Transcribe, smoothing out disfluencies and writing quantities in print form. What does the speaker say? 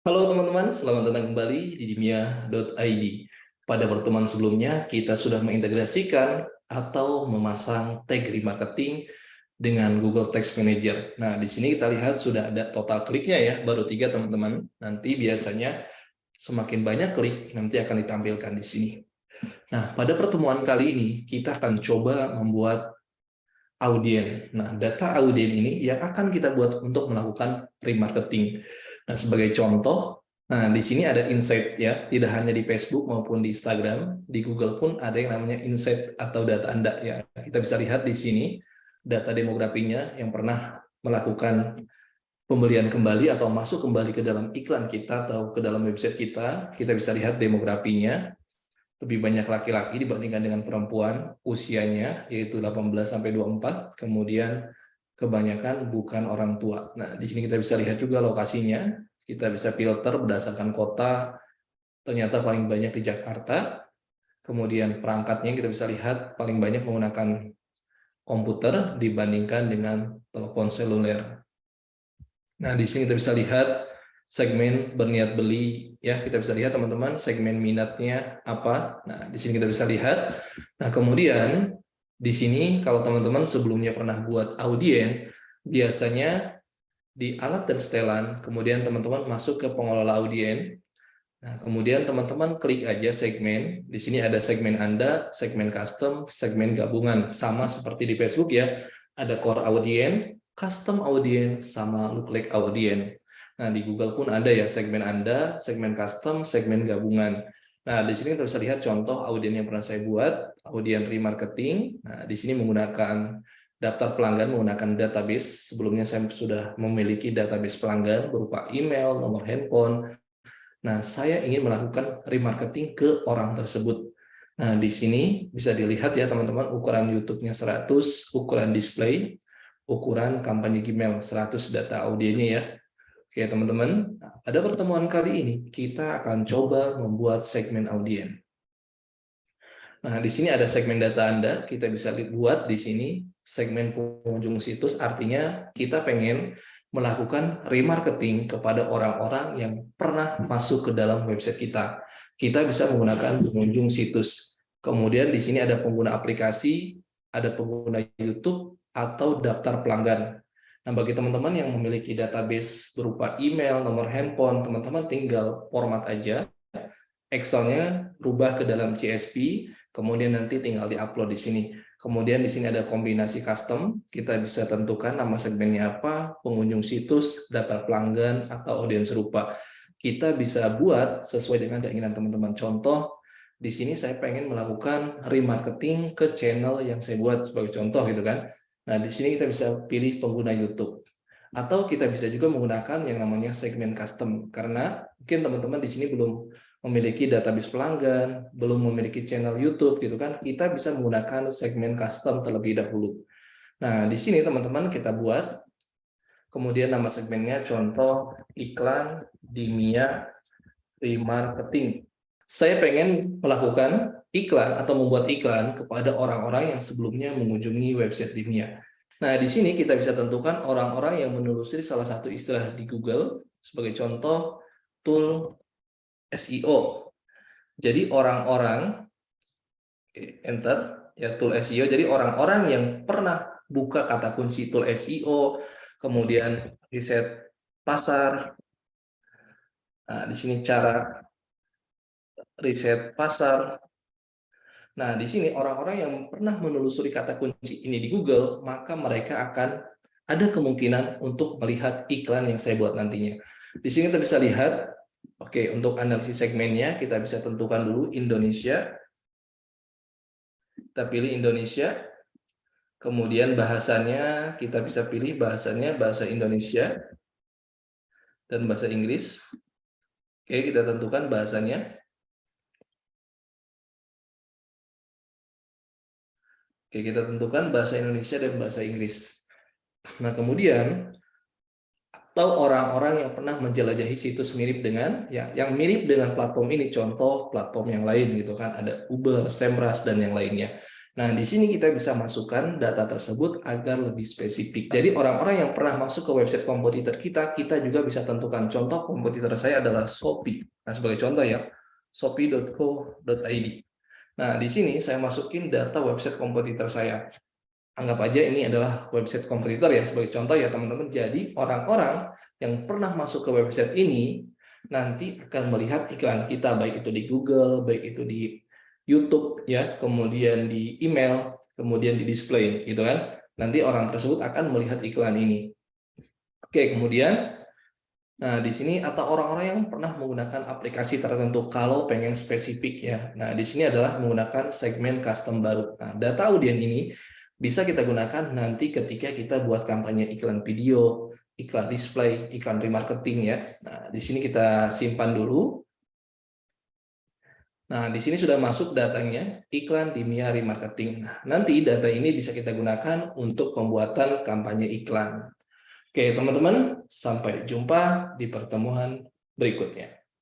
Halo teman-teman, selamat datang kembali di dimia.id. Pada pertemuan sebelumnya, kita sudah mengintegrasikan atau memasang tag remarketing dengan Google Text Manager. Nah, di sini kita lihat sudah ada total kliknya ya, baru 3 teman-teman. Nanti biasanya semakin banyak klik, nanti akan ditampilkan di sini. Nah, pada pertemuan kali ini, kita akan coba membuat audien. Nah, data audien ini yang akan kita buat untuk melakukan remarketing. Nah, sebagai contoh, nah di sini ada insight ya, tidak hanya di Facebook maupun di Instagram, di Google pun ada yang namanya insight atau data Anda ya. Kita bisa lihat di sini data demografinya yang pernah melakukan pembelian kembali atau masuk kembali ke dalam iklan kita atau ke dalam website kita bisa lihat demografinya. Lebih banyak laki-laki dibandingkan dengan perempuan, usianya yaitu 18-24, kemudian kebanyakan bukan orang tua. Nah, di sini kita bisa lihat juga lokasinya, kita bisa filter berdasarkan kota, ternyata paling banyak di Jakarta, kemudian perangkatnya kita bisa lihat paling banyak menggunakan komputer dibandingkan dengan telepon seluler. Nah, di sini kita bisa lihat segmen berniat beli ya, kita bisa lihat teman-teman segmen minatnya apa. Nah, di sini kita bisa lihat. Nah, kemudian di sini kalau teman-teman sebelumnya pernah buat audien, biasanya di alat dan setelan, kemudian teman-teman masuk ke pengelola audien. Nah, kemudian teman-teman klik aja segmen. Di sini ada segmen Anda, segmen custom, segmen gabungan. Sama seperti di Facebook ya. Ada core audience, custom audience, sama lookalike audience. Nah, di Google pun ada ya segmen Anda, segmen custom, segmen gabungan. Nah, di sini kita bisa lihat contoh audiens yang pernah saya buat, audiens remarketing. Nah, di sini menggunakan daftar pelanggan menggunakan database. Sebelumnya saya sudah memiliki database pelanggan berupa email, nomor handphone. Nah, saya ingin melakukan remarketing ke orang tersebut. Nah, di sini bisa dilihat ya teman-teman, ukuran YouTube-nya 100, ukuran display, ukuran kampanye Gmail 100 data audiennya ya. Oke teman-teman, nah, pada pertemuan kali ini kita akan coba membuat segmen audien. Nah, di sini ada segmen data Anda, kita bisa buat di sini segmen pengunjung situs, artinya kita pengen melakukan remarketing kepada orang-orang yang pernah masuk ke dalam website kita. Kita bisa menggunakan pengunjung situs. Kemudian di sini ada pengguna aplikasi, ada pengguna YouTube, atau daftar pelanggan. Nah, bagi teman-teman yang memiliki database berupa email, nomor handphone, teman-teman tinggal format aja. Excel-nya rubah ke dalam CSV, kemudian nanti tinggal di-upload di sini. Kemudian di sini ada kombinasi custom, kita bisa tentukan nama segmennya apa, pengunjung situs, daftar pelanggan, atau audiens serupa. Kita bisa buat sesuai dengan keinginan teman-teman. Contoh, di sini saya pengen melakukan remarketing ke channel yang saya buat sebagai contoh gitu kan. Nah, di sini kita bisa pilih pengguna YouTube. Atau kita bisa juga menggunakan yang namanya segmen custom, karena mungkin teman-teman di sini belum memiliki database pelanggan, belum memiliki channel YouTube gitu kan, kita bisa menggunakan segmen custom terlebih dahulu. Nah, di sini teman-teman kita buat, kemudian nama segmennya contoh iklan Dimia remarketing. Saya pengen melakukan iklan atau membuat iklan kepada orang-orang yang sebelumnya mengunjungi website Dimia. Nah, di sini kita bisa tentukan orang-orang yang menelusuri salah satu istilah di Google, sebagai contoh tool SEO. Jadi orang-orang, enter ya tool SEO. Jadi orang-orang yang pernah buka kata kunci tool SEO, kemudian riset pasar. Nah, di sini cara riset pasar. Nah, di sini orang-orang yang pernah menelusuri kata kunci ini di Google, maka mereka akan ada kemungkinan untuk melihat iklan yang saya buat nantinya. Di sini kita bisa lihat, oke, untuk analisis segmennya kita bisa tentukan dulu Indonesia. Kita pilih Indonesia. Kemudian bahasanya kita bisa pilih bahasanya bahasa Indonesia dan bahasa Inggris. Oke, kita tentukan bahasanya. Oke, kita tentukan bahasa Indonesia dan bahasa Inggris. Nah, kemudian atau orang-orang yang pernah menjelajahi situs mirip dengan ya, yang mirip dengan platform ini, contoh platform yang lain gitu kan, ada Uber, Semrush dan yang lainnya. Nah, di sini kita bisa masukkan data tersebut agar lebih spesifik. Jadi orang-orang yang pernah masuk ke website kompetitor kita juga bisa tentukan. Contoh kompetitor saya adalah Shopee. Nah, sebagai contoh ya, shopee.co.id. Nah, di sini saya masukin data website kompetitor saya. Anggap aja ini adalah website kompetitor ya, sebagai contoh ya teman-teman. Jadi orang-orang yang pernah masuk ke website ini nanti akan melihat iklan kita, baik itu di Google, baik itu di YouTube ya, kemudian di email, kemudian di display gitu kan. Nanti orang tersebut akan melihat iklan ini. Oke, kemudian nah di sini atau orang-orang yang pernah menggunakan aplikasi tertentu kalau pengen spesifik ya. Nah, di sini adalah menggunakan segmen custom baru. Nah, data audien ini bisa kita gunakan nanti ketika kita buat kampanye iklan video, iklan display, iklan remarketing ya. Nah, di sini kita simpan dulu. Nah, di sini sudah masuk datanya iklan di Mia Remarketing. Nah, nanti data ini bisa kita gunakan untuk pembuatan kampanye iklan. Oke, teman-teman, sampai jumpa di pertemuan berikutnya.